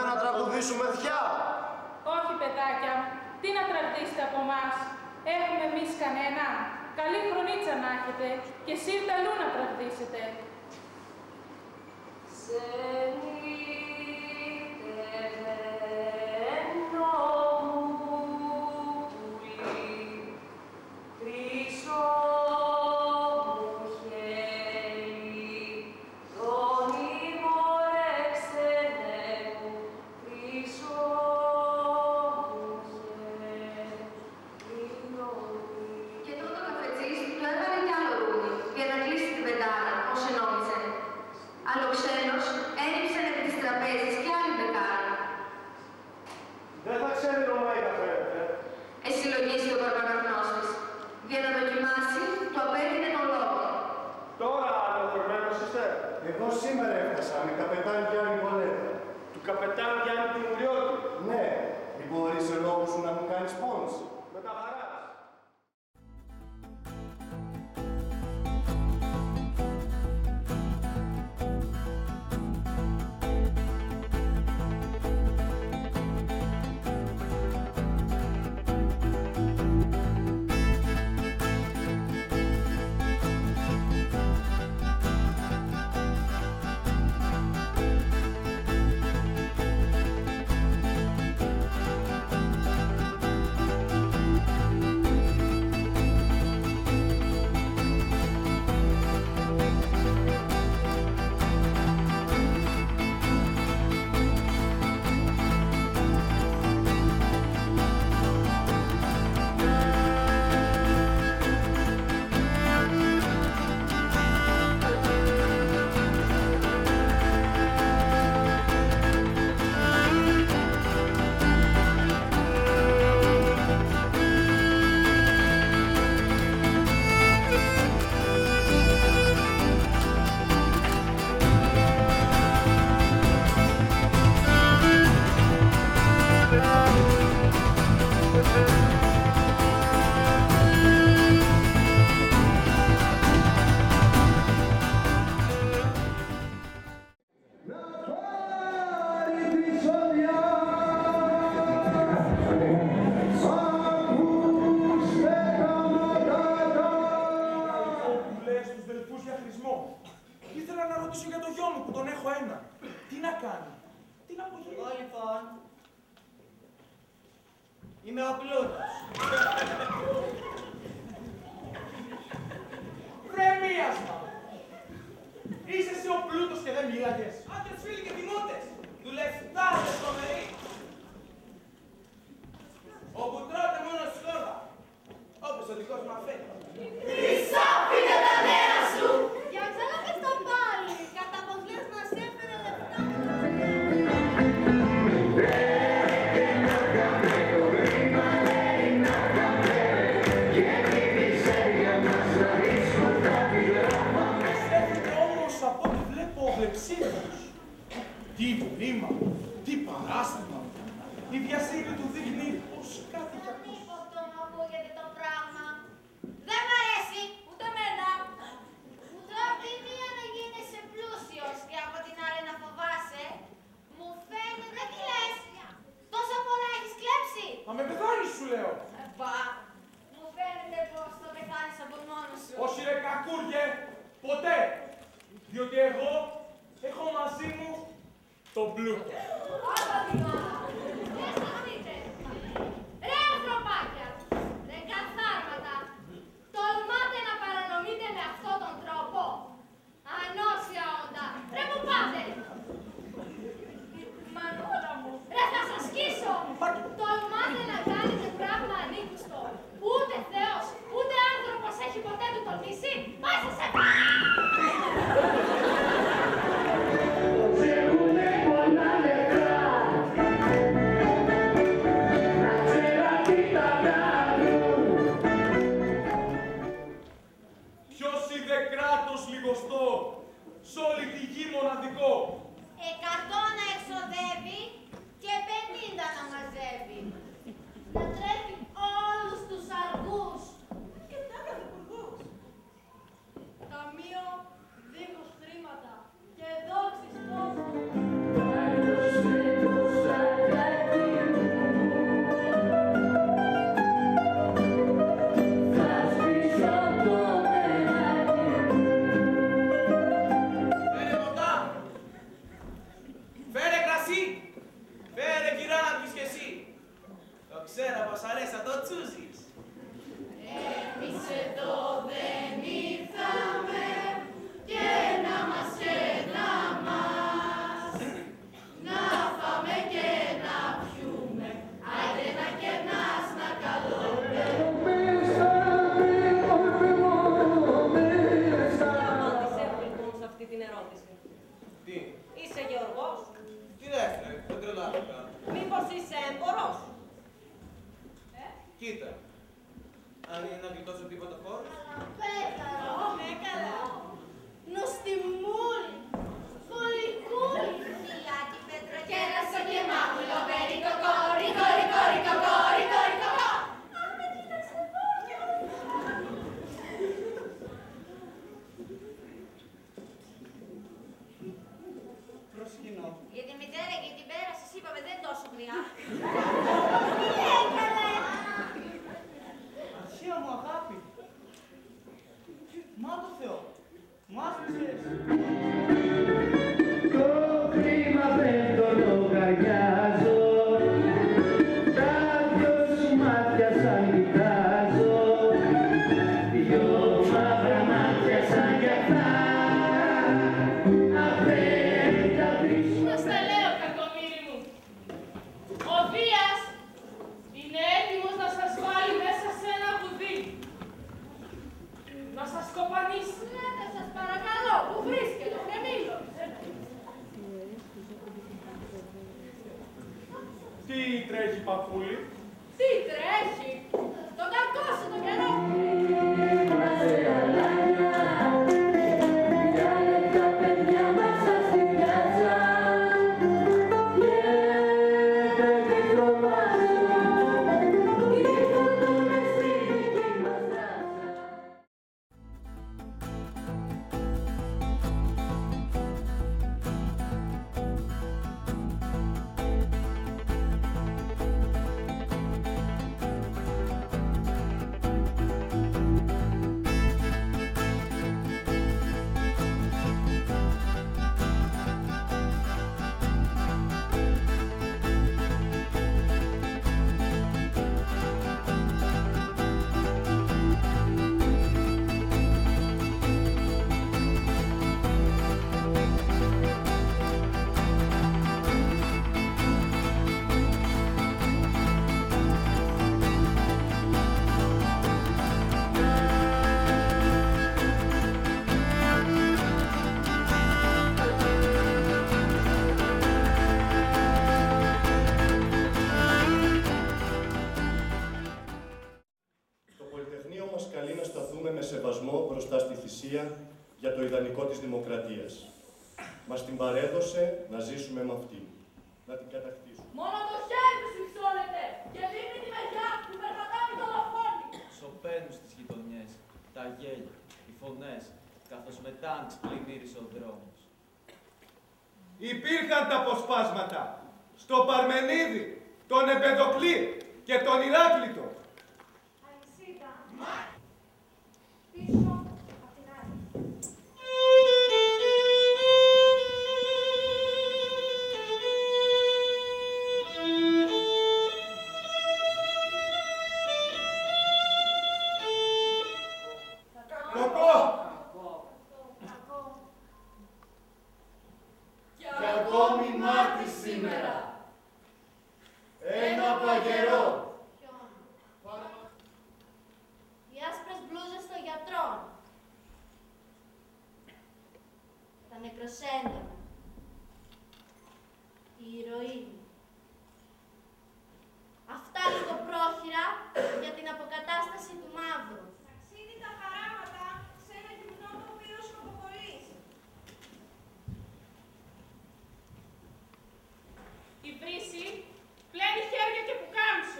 να τραγουδήσουμε θιά. Όχι, παιδάκια μου. Τι να τραγουδήσετε από εμάς. Έχουμε εμείς κανένα. Καλή χρονίτσα να έχετε και σύρτα αλλού να τραγουδήσετε. Εγώ σήμερα έφτασα με καπετάν Γιάννη Πολέτα. Του καπετάν Γιάννη Τιμουριώτη. Ναι, μην μπορείς σε λόγους σου να μου κάνεις πόνση. Με τα χαράς. Ήθελα να ρωτήσω για το γιο μου που τον έχω ένα. Τι να κάνει, τι να απογίνει. Εγώ λοιπόν είμαι ο πλούτος. Ρε μίασμα! Είσαι εσύ ο πλούτος και δεν μίλαγες. Άντρες, φίλοι και δημότες, δουλευτάδες τρομεροί. Όπου τρώτε μόνο σκόρδα, όπως ο δικός μου αφέντη. Χρυσάφινε τα νέα σου! Για ξαναπες το πάλι, κατά πως λες μας έφερε λεπτά. Πιστεύετε όμως από ό,τι βλέπω βλεψίδος. Τι βήμα, τι παράστημα. Η διασύνη του δείχνει πως κάτι κι ακούς. Τίποτα μου ακούγεται το πράγμα. Δεν μ' αρέσει, ούτε εμένα. Ούτε από τη μία να γίνεσαι πλούσιος και από την άλλη να φοβάσαι. Μου φαίνεται, τι λες, τόσα πολλά έχεις κλέψει. Μα με πεθάνεις σου λέω. Μπα, μου φαίνεται πως το πεθάνεις από μόνος σου. Όχι ρε κακούργε, ποτέ. Διότι εγώ έχω μαζί μου τον πλούτο. Όλα δεινά. Δεν σταθείτε. Ρε ανθρωπάκια, ρε καθάρματα, τολμάτε να παρανομείτε με αυτόν τον τρόπο. Ανώσια όντα. Ρε που πάτε. Μανούλα μου. Ρε θα σας σκίσω. Τολμάτε να κάνετε πράγμα ανήκουστο. Ούτε Θεός, ούτε άνθρωπος έχει ποτέ του τολμήσει. Πάει σας έφαγα. Ξέχουνε πολλά λεφτά. Σούζης. Εμείς εδώ δεν ήρθαμε και να μας και να μας, να φάμε και να πιούμε, άντε να κερνάς να καλούμε. Σε αυτή την ερώτηση. Τι, Είσαι Γεωργός? τι δεύτερα, δεν τρελάθηκα. Μήπως είσαι έμπορος? Κοίτα, αν είναι να γλιτώσω τίποτα χώρος. Πέταρο, ναι καλά. Νοστιμούλη, φωλικούλη. Φιλάκι πέτρο, κέρασο και μάγουλο, βέρικο κόρη, κόρη, κόρη, κόρη, κόρη, κόρη. Αχ, με κοίταξε πόδια. Προσκυνώ. Για τη μητέρα και την πέρα σας είπαμε δεν τόσο γριά. Αρχαία μου αγάπη. Μα το Θεό. Μου άφησες. Το χρήμα δεν το λογαριάζω, τα δυο σου μάτια σαν κοιτάζω, δυο μαύρα μάτια σαν κι αυτά, απέντα βρίσκω. Να στα λέω, κακομοίρη μου. Ο Δίας είναι έτοιμος να σας βάλει μέσα σε ένα βουδί. Να σας κοπανίσει. Λέτε σας παρακαλώ, που βρίσκεται, Φεμίλο. Τι τρέχει, παππούλη? Τι τρέχει, τον κακό σου τον καιρό. Είμαστε αλάνια, πιάνε τα παιδιά μέσα στην πιάτσα και δεν την τρομάζουν, ήρθουνε στη δική μας ράτσα. Το Πολυτεχνείο μας καλεί να σταθούμε με σεβασμό μπροστά στη θυσία για το ιδανικό της δημοκρατίας. Μας την παρέδωσε να ζήσουμε με αυτή. Να την κατακτήσουμε. Μόνο το χέρι του υψώνεται και δείχνει τη μεριά που περπατάει το δολοφόνι. Σωπαίνουν στις γειτονιές, τα γέλια, οι φωνές, καθώς με τάγκς πλημμύρισε ο δρόμος. Υπήρχαν τα αποσπάσματα στο Παρμενίδη, τον Εμπεδοκλή και τον Ηράκλειτο. Αλυσίδα. Πίσω απ' την άλλη. Κακό! Κακό. Κι ακόμη μάτι σήμερα. Ένα παγερό. Ποιον? Οι άσπρες μπλούζες των γιατρών. Τα νεκροσέντανα. Η ηρωίνη. Αυτά λίγο πρόχειρα για την αποκατάσταση του μαύρου. Ταξίδι τα χαράματα σε ένα γυμνό τοπίο σκοποβολής. Η βρύση πλένει χέρια και πουκάμισο.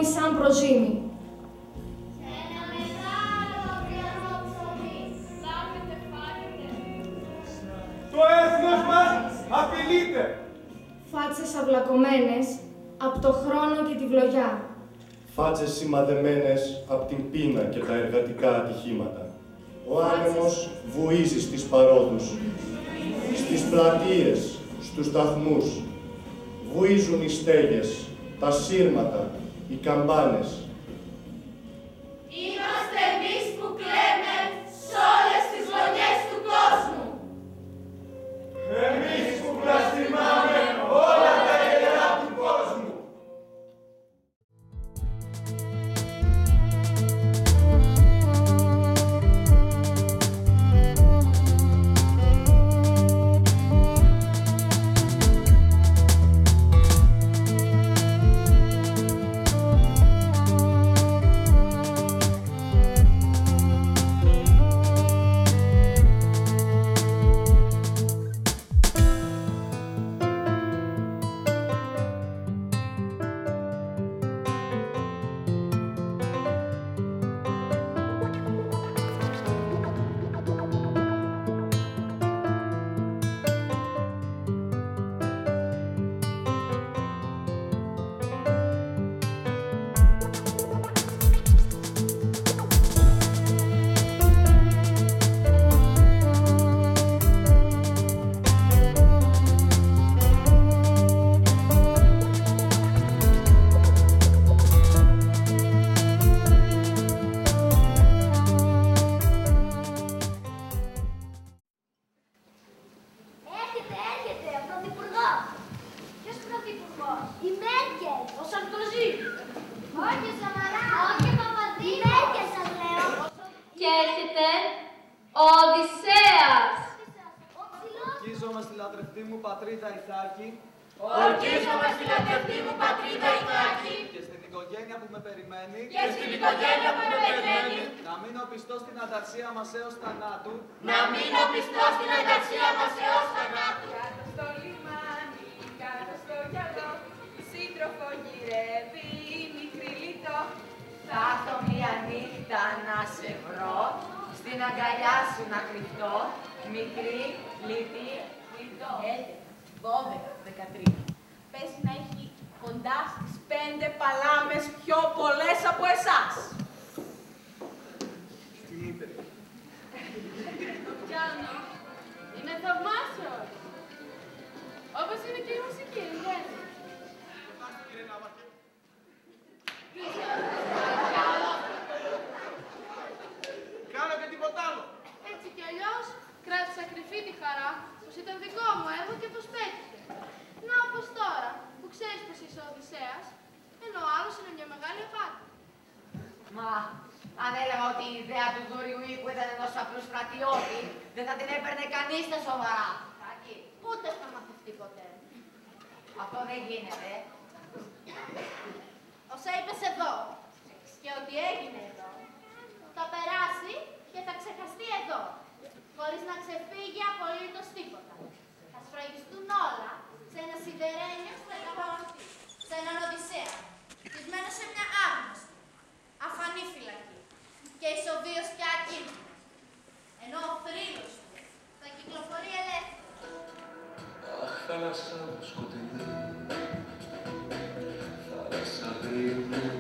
πληρώνει σαν προζύμι. Ένα μεγάλο αυριανό ψωμί. Λάβετε, φάγετε. Το έθνος μας απειλείται. Φάτσες αυλακωμένες από το χρόνο και τη βλογιά. Φάτσες σημαδεμένες από την πείνα και τα εργατικά ατυχήματα. Ο άνεμος βουίζει στις παρόδους, στις πλατείες, στους σταθμούς. Βουίζουν οι στέγες, τα σύρματα, οι καμπάνες. Είμαστε εμείς που κλαίμε σ' όλες τις γωνιές του κόσμου. Εμείς που πλαστιμάμε όλα τα ιερά του κόσμου. Έρχεται ο πρωθυπουργός. Ποιος πρωθυπουργός? Η Μέρκελ, ο Σαρκοζή. Όχι ο Σαμαρά, όχι ο Παπαδήμος. Η Μέρκελ σας λέω. Και έρχεται ο Οδυσσέας. Ορκίζομαι στη λατρευτή μου πατρίδα Ιθάκη. Ορκίζομαι στη λατρευτή μου πατρίδα Ιθάκη. Και στην οικογένεια που με περιμένει. Και στην οικογένεια που με περιμένει. Να μείνω πιστός στην ανταρσία μας έως θανάτου. Να μείνω πιστός στην ανταρσία μας έως θανάτου. Κάτω στο λιμάνι, κάτω στο γυαλό, σύντροφο γυρεύει η μικρή λιτό. Θα έρθω μια νύχτα να σε βρω, στην αγκαλιά σου να κρυφτώ, μικρή, λιτή, λιτό. 11, 12, 13. Πες να έχει κοντά στις 5 παλάμες πιο πολλές από εσάς. Τι είπε? Το πιάνο είναι θαυμάσιο. Όπως είναι και η μουσική, δεν είναι? Κάνω και τίποτα άλλο. Έτσι κι αλλιώς κράτησα κρυφή τη χαρά πως ήταν δικό μου έργο και πως πέτυχε. Να όπως τώρα που ξέρεις πως είσαι ο Οδυσσέας, ενώ ο άλλος είναι μια μεγάλη απάτη. Μα, αν έλεγα ότι η ιδέα του δούριου οίκου ήταν ενός απλού στρατιώτη, δεν θα την έπαιρνε κανείς στα σοβαρά. Τάκη, Ούτε θα μαθευτεί ποτέ. αυτό δεν γίνεται. Όσα είπες εδώ και ότι έγινε εδώ, θα περάσει και θα ξεχαστεί εδώ, χωρίς να ξεφύγει απολύτως τίποτα. Θα σφραγιστούν όλα σε ένα σιδερένιο στρατιώτη, σε έναν Οδυσσέα, κλεισμένο σε μια άγνωστη, αφανή φυλακή και ισοβίως και ακίνητο, ενώ ο θρύλος του θα κυκλοφορεί ελεύθερος. Αχ, θάλασσα σκοτεινή, θάλασσα γρήγορη,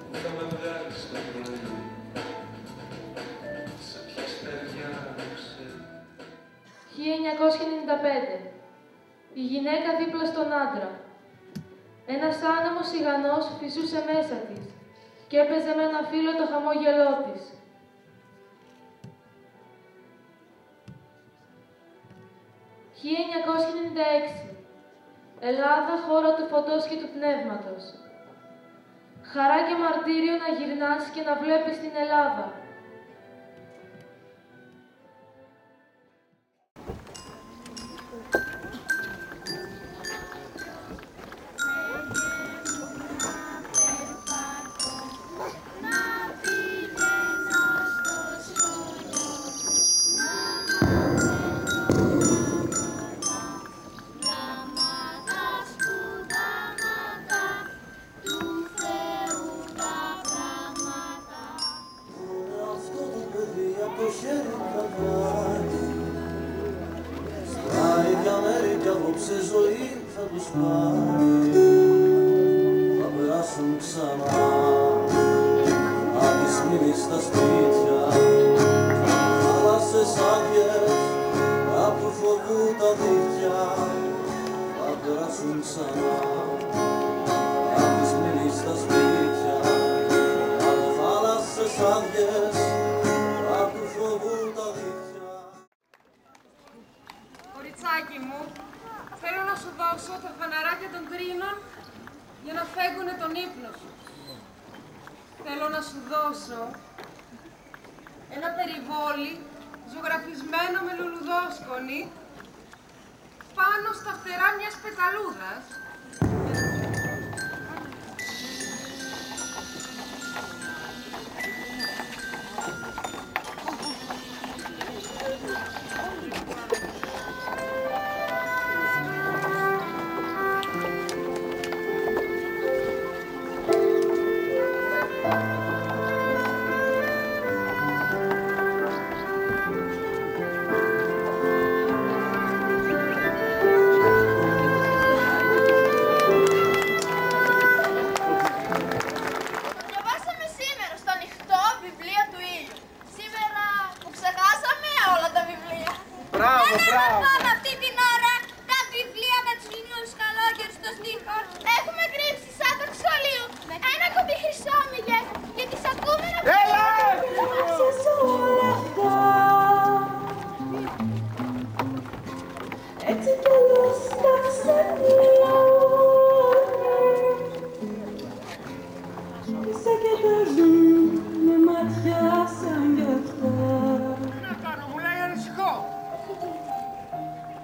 που θα με βγάλει στο πρωί, σε ποια στεριά μου ξέρει. 1995. Η γυναίκα δίπλα στον άντρα. Ένας άνεμος σιγανός φυσούσε μέσα της και έπαιζε με ένα φύλλο το χαμόγελό της. 1996. Ελλάδα, χώρα του φωτός και του πνεύματος. Χαρά και μαρτύριο να γυρνάς και να βλέπεις την Ελλάδα. το χέρι τραβάει. Στα ίδια μέρη κι απόψε ζωή θα τους πάρει. Θα περάσουν ξανά, απεισμήνοι στα σπίτια, θάλασσες άδειες, απ' του φοβού τα δίχτυα. Θα περάσουν ξανά, απεισμήνοι στα σπίτια, από θάλασσες άδειες, απ' του φοβού τα δίχτυα. Κοριτσάκι μου, θέλω να σου δώσω τα φαναράκια των κρίνων για να φέγγουνε τον ύπνο σου. Θέλω να σου δώσω ένα περιβόλι ζωγραφισμένο με λουλουδόσκονη πάνω στα φτερά μιας πεταλούδας.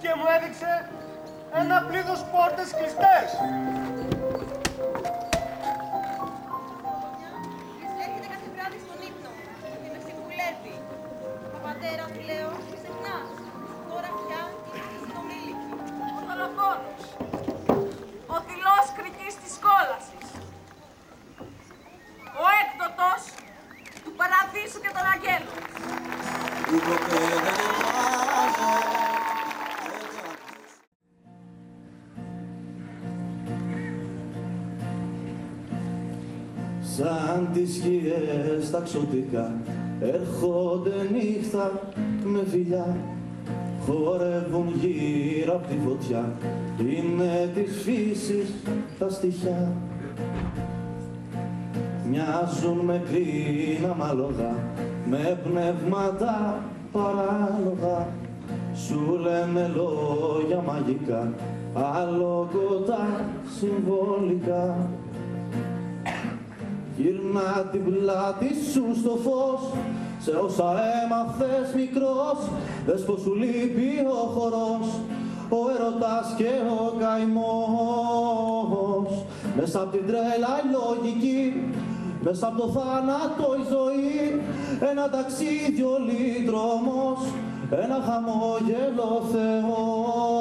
Και μου έδειξε ένα πλήθος πόρτες κλειστές. Έρχεται κάθε βράδυ στον ύπνο και με συμβουλεύει. Ο πατέρας, λέω, ξεχνάς. Τώρα πια είσαι συνομήλικη. Ο δολοφόνος. Ο δειλός κριτής της κόλασης. Ο έκδοτος του παραδείσου και των αγγέλων. Σαν τις σκιές τα ξωτικά έρχονται νύχτα με φιλιά, χορεύουν γύρω απ' τη φωτιά, είναι της φύσης τα στοιχιά. Μοιάζουν με κρίνα μαλωγά, με πνεύματα παράλογα, σου λένε λόγια μαγικά, αλογωτά συμβολικά. Γυρνά την πλάτη σου στο φως, σε όσα έμαθες μικρός, δες πως σου λείπει ο χορός, ο έρωτας και ο καημός. Μέσα απ' την τρέλα η λογική, μέσα απ' το θάνατο η ζωή, ένα ταξίδι ολίδρομος, ένα χαμόγελο Θεός.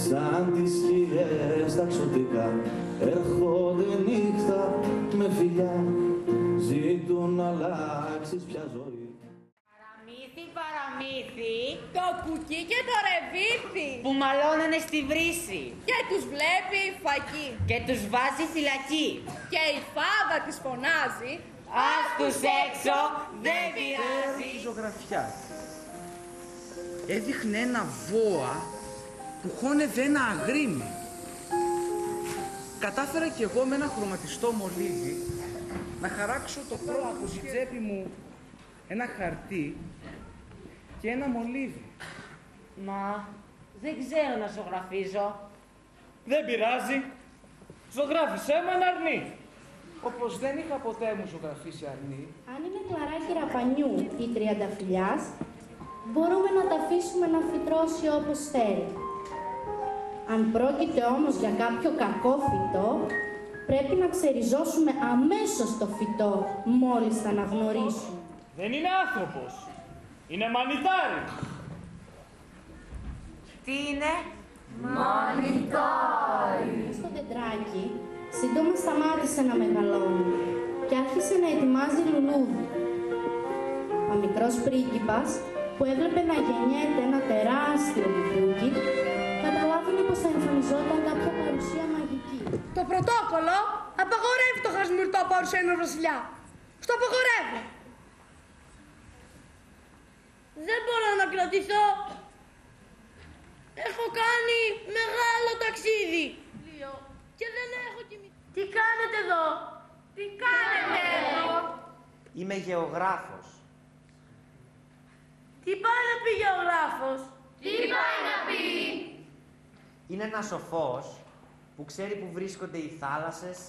Σαν τις σκιές τα ξωτικά έρχονται νύχτα με φιλιά, ζητούν να αλλάξεις πια ζωή. Παραμύθι, παραμύθι, το κουκί και το ρεβίθι που μαλώνανε στη βρύση και τους βλέπει η φακή και τους βάζει φυλακή και η φάδα της φωνάζει ας τους έξω, δεν πειράζει. Η ζωγραφιά έδειχνε ένα βόα που χώνευε ένα αγρίμι. Κατάφερα κι εγώ με ένα χρωματιστό μολύβι να χαράξω το πρώτο από στη τσέπη μου ένα χαρτί και ένα μολύβι. Μα δεν ξέρω να ζωγραφίζω. Δεν πειράζει. Ζωγράφισέ με ένα αρνί. Όπως δεν είχα ποτέ μου ζωγραφίσει αρνί. Αν είναι κλαράκι ραπανιού ή τριανταφυλλιάς, μπορούμε να τα αφήσουμε να φυτρώσει όπως θέλει. Αν πρόκειται όμως για κάποιο κακό φυτό, πρέπει να ξεριζώσουμε αμέσως το φυτό μόλις θα αναγνωρίσουμε. Δεν είναι άνθρωπος. Είναι μανιτάρι. Τι είναι? Μανιτάρι. Στο τετράκι σύντομα σταμάτησε να μεγαλώνει και άρχισε να ετοιμάζει λουλούδι. Ο μικρός πρίγκιπας που έβλεπε να γεννιέται ένα τεράστιο μπουμπούκι καταλάβαινε πως θα εμφανιζόταν κάποια παρουσία μαγική. Το πρωτόκολλο απαγορεύει το χασμουρτό παρουσία ενός βασιλιά. Στο απαγορεύει. Δεν μπορώ να κρατηθώ. Έχω κάνει μεγάλο ταξίδι. Και δεν έχω κοιμηθεί. Τι κάνετε εδώ? Τι κάνετε εδώ? Είμαι γεωγράφος. Τι πάει να πει γεωγράφος? Τι πάει να πει? Είναι ένας σοφός που ξέρει που βρίσκονται οι θάλασσες,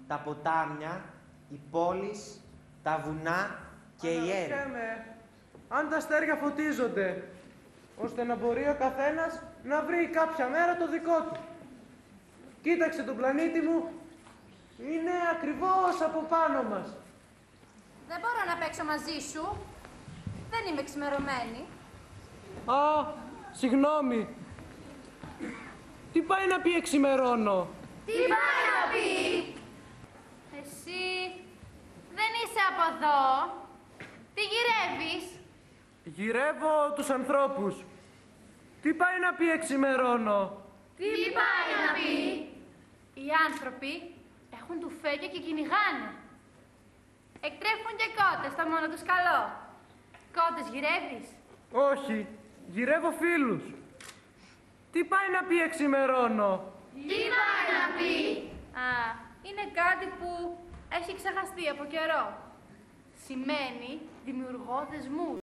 τα ποτάμια, οι πόλεις, τα βουνά και οι έρημοι. Αν τα αστέρια φωτίζονται, ώστε να μπορεί ο καθένας να βρει κάποια μέρα το δικό του. Κοίταξε τον πλανήτη μου, είναι ακριβώς από πάνω μας. Δεν μπορώ να παίξω μαζί σου. Δεν είμαι ξημερωμένη. Α, συγγνώμη. Τι πάει να πει εξημερώνω? Τι πάει να πει? Εσύ δεν είσαι από εδώ. Τι γυρεύεις? Γυρεύω τους ανθρώπους. Τι πάει να πει εξημερώνω? Τι πάει να πει? Οι άνθρωποι έχουν τουφέκια και κυνηγάνε. Εκτρέφουν και κότες, το μόνο τους καλό. Κότες γυρεύεις? Όχι, γυρεύω φίλους. Τι πάει να πει εξημερώνω? Τι πάει να πει? Α, είναι κάτι που έχει ξεχαστεί από καιρό. Σημαίνει δημιουργώ δεσμούς.